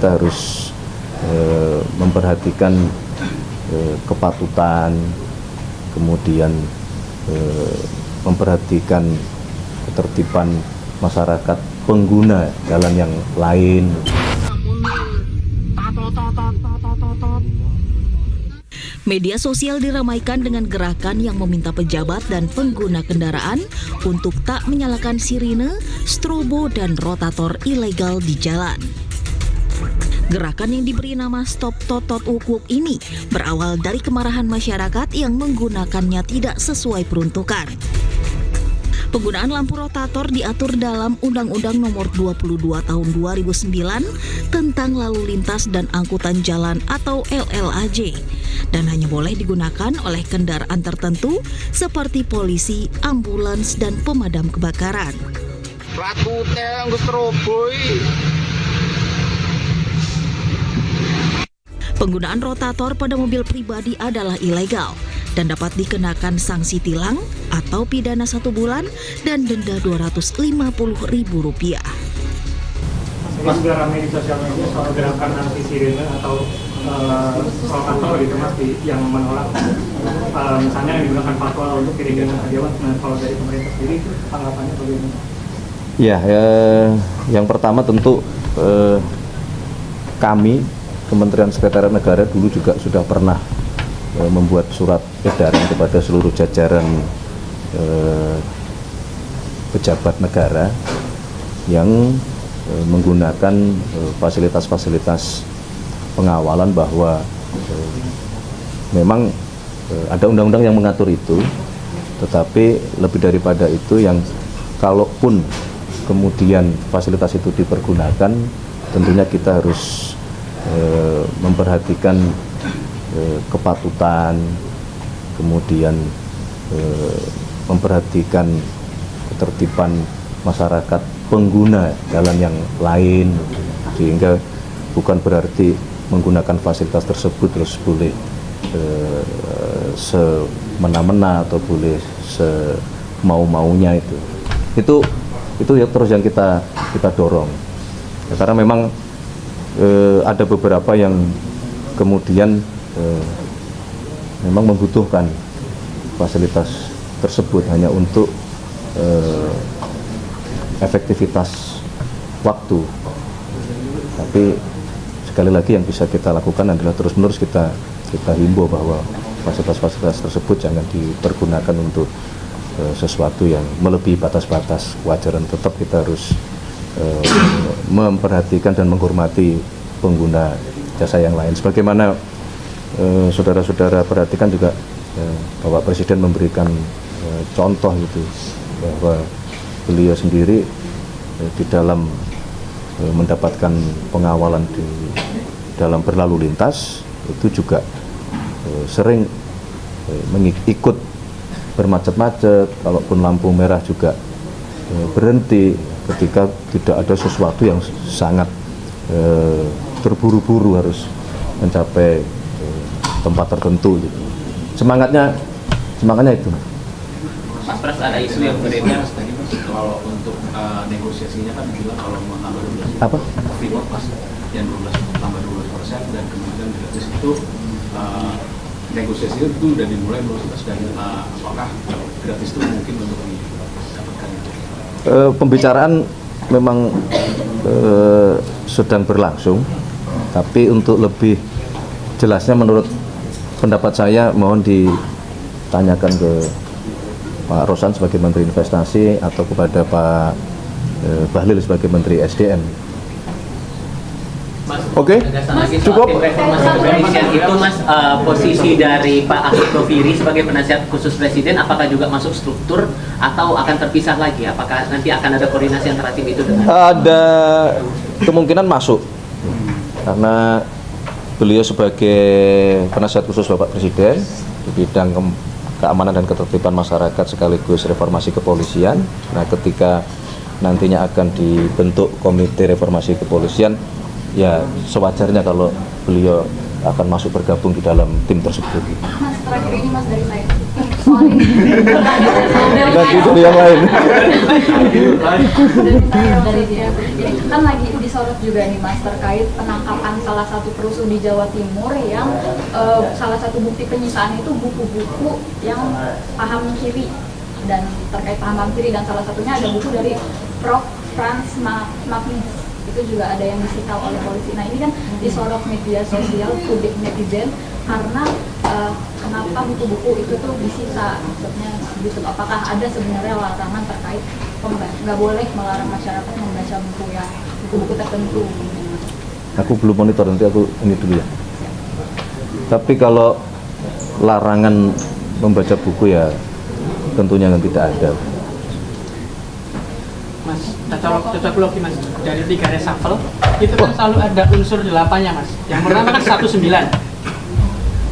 Kita harus memperhatikan kepatutan, kemudian memperhatikan ketertiban masyarakat pengguna jalan yang lain. Media sosial diramaikan dengan gerakan yang meminta pejabat dan pengguna kendaraan untuk tak menyalakan sirine, strobo, dan rotator ilegal di jalan. Gerakan yang diberi nama Stop Totot Ukuk ini berawal dari kemarahan masyarakat yang menggunakannya tidak sesuai peruntukan. Penggunaan lampu rotator diatur dalam Undang-Undang Nomor 22 Tahun 2009 tentang Lalu Lintas dan Angkutan Jalan atau LLAJ dan hanya boleh digunakan oleh kendaraan tertentu seperti polisi, ambulans, dan pemadam kebakaran. Penggunaan rotator pada mobil pribadi adalah ilegal dan dapat dikenakan sanksi tilang atau pidana 1 bulan dan denda Rp250.000. Mas juga ramai di sosial media soal gerakan anti sirine atau rotator gitu Mas yang menolak misalnya yang digunakan fatwa untuk iringan karyawan. Nah kalau dari pemerintah sendiri tanggapannya bagaimana? Ya, yang pertama tentu kami Kementerian Sekretariat Negara dulu juga sudah pernah membuat surat edaran kepada seluruh jajaran pejabat negara yang menggunakan fasilitas-fasilitas pengawalan bahwa memang ada undang-undang yang mengatur itu, tetapi lebih daripada itu yang kalaupun kemudian fasilitas itu dipergunakan, tentunya kita harus memperhatikan kepatutan, kemudian memperhatikan ketertiban masyarakat pengguna jalan yang lain, sehingga bukan berarti menggunakan fasilitas tersebut terus boleh semena-mena atau boleh semau-maunya itu ya terus yang kita dorong ya, karena memang ada beberapa yang kemudian memang membutuhkan fasilitas tersebut hanya untuk efektivitas waktu, tapi sekali lagi yang bisa kita lakukan adalah terus-menerus kita himbau bahwa fasilitas-fasilitas tersebut jangan dipergunakan untuk sesuatu yang melebihi batas-batas kewajaran. Tetap kita harus memperhatikan dan menghormati pengguna jasa yang lain. Sebagaimana saudara-saudara perhatikan juga Bapak Presiden memberikan contoh itu bahwa beliau sendiri di dalam mendapatkan pengawalan di dalam berlalu lintas itu juga sering ikut bermacet-macet, kalaupun lampu merah juga berhenti ketika tidak ada sesuatu yang sangat terburu-buru harus mencapai tempat tertentu gitu. Semangatnya itu. Mas Pras, ada isu yang beredar kalau untuk negosiasinya kan bilang kalau mau tambah 12 apa? Freeport Mas yang 12 tambah 12% dan kemudian gratis itu negosiasi itu udah dimulai belum dan apakah gratis itu mungkin untuk mendapatkan itu? Pembicaraan memang sedang berlangsung, tapi untuk lebih jelasnya menurut pendapat saya mohon ditanyakan ke Pak Rosan sebagai Menteri Investasi atau kepada Pak Bahlil sebagai Menteri SDM. Oke, cukup. Reformasi kepolisian itu Mas, posisi dari Pak Ahmad Doviri sebagai penasihat khusus Presiden apakah juga masuk struktur atau akan terpisah lagi? Apakah nanti akan ada koordinasi antara tim itu dengan? Ada kemungkinan masuk karena beliau sebagai penasihat khusus Bapak Presiden di bidang keamanan dan ketertiban masyarakat sekaligus reformasi kepolisian. Nah, ketika nantinya akan dibentuk komite reformasi kepolisian, ya sewajarnya kalau beliau akan masuk bergabung di dalam tim tersebut. Mas, terakhir ini Mas dari saya. soal ini. Ganti dari yang lain. Dari dia. Ini kan lagi disorot juga nih Mas terkait penangkapan salah satu perusuh di Jawa Timur yang salah satu bukti penyitaan itu buku-buku yang paham kiri dan terkait paham kiri, dan salah satunya ada buku dari Prof. Franz Magnus. Itu juga ada yang disita oleh polisi. Nah ini kan disorot media sosial, publik netizen karena kenapa buku-buku itu tuh disita, maksudnya gitu. Apakah ada sebenarnya larangan terkait nggak boleh melarang masyarakat membaca buku tertentu? Aku belum monitor, nanti aku ini dulu ya. Tapi kalau larangan membaca buku ya tentunya kan tidak ada. Mas, cocokologi Mas, dari 3 reshuffle itu kan selalu ada unsur 8-nya Mas. Yang pertama kan 19,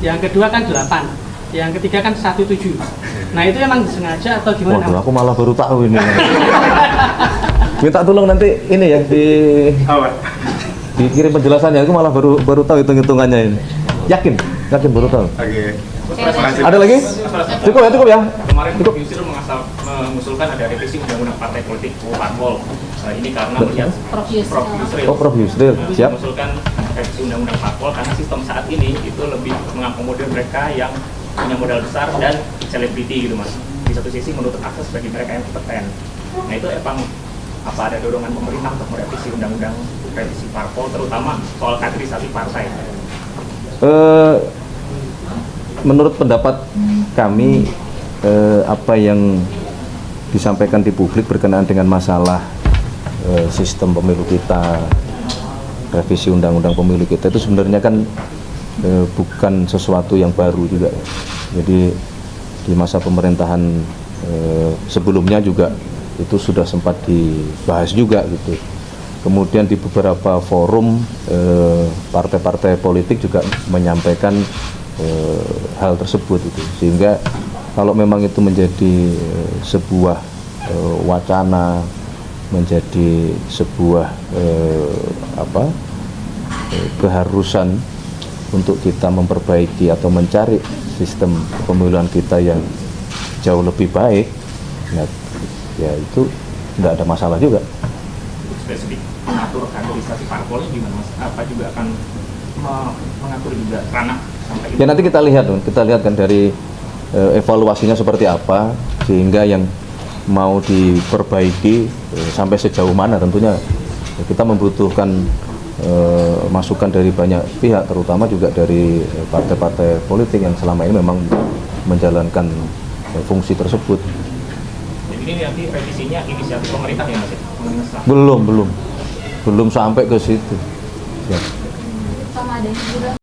yang kedua kan 8, yang ketiga kan 17. Nah itu emang disengaja atau gimana? Waduh, aku malah baru tahu ini. Minta tolong nanti ini ya dikirim penjelasannya. Aku malah baru tahu hitung-hitungannya ini. Yakin baru tahu. Ada lagi? Cukup ya. Kemarin Prof. Yusril mengusulkan ada revisi undang-undang partai politik parpol. Ini karena melihat Prof. Yusril. Oh, Prof. Yusril, siap. mengusulkan revisi undang-undang parpol karena sistem saat ini itu lebih mengakomodir mereka yang punya modal besar dan selebriti gitu Mas. Di satu sisi menutup akses bagi mereka yang kompeten. Nah itu emang apa ada dorongan pemerintah untuk merevisi undang-undang revisi parpol, terutama soal kaderisasi partai? Menurut pendapat kami, apa yang disampaikan di publik berkenaan dengan masalah sistem pemilu kita, revisi undang-undang pemilu kita itu sebenarnya kan bukan sesuatu yang baru juga. Jadi di masa pemerintahan sebelumnya juga itu sudah sempat dibahas juga gitu. Kemudian di beberapa forum partai-partai politik juga menyampaikan hal tersebut itu, sehingga kalau memang itu menjadi sebuah wacana, menjadi sebuah keharusan untuk kita memperbaiki atau mencari sistem pemilihan kita yang jauh lebih baik, ya itu tidak ada masalah juga. Spesifik mengatur kaderisasi parpol gimana Mas? Apa juga akan mengatur juga ranah sampai Ya nanti kita lihat kan dari evaluasinya seperti apa, sehingga yang mau diperbaiki sampai sejauh mana. Tentunya kita membutuhkan masukan dari banyak pihak, terutama juga dari partai-partai politik yang selama ini memang menjalankan fungsi tersebut. Jadi ini nanti revisinya inisiatif pemerintah ya Mas? Belum sampai ke situ ya. Sama adanya juga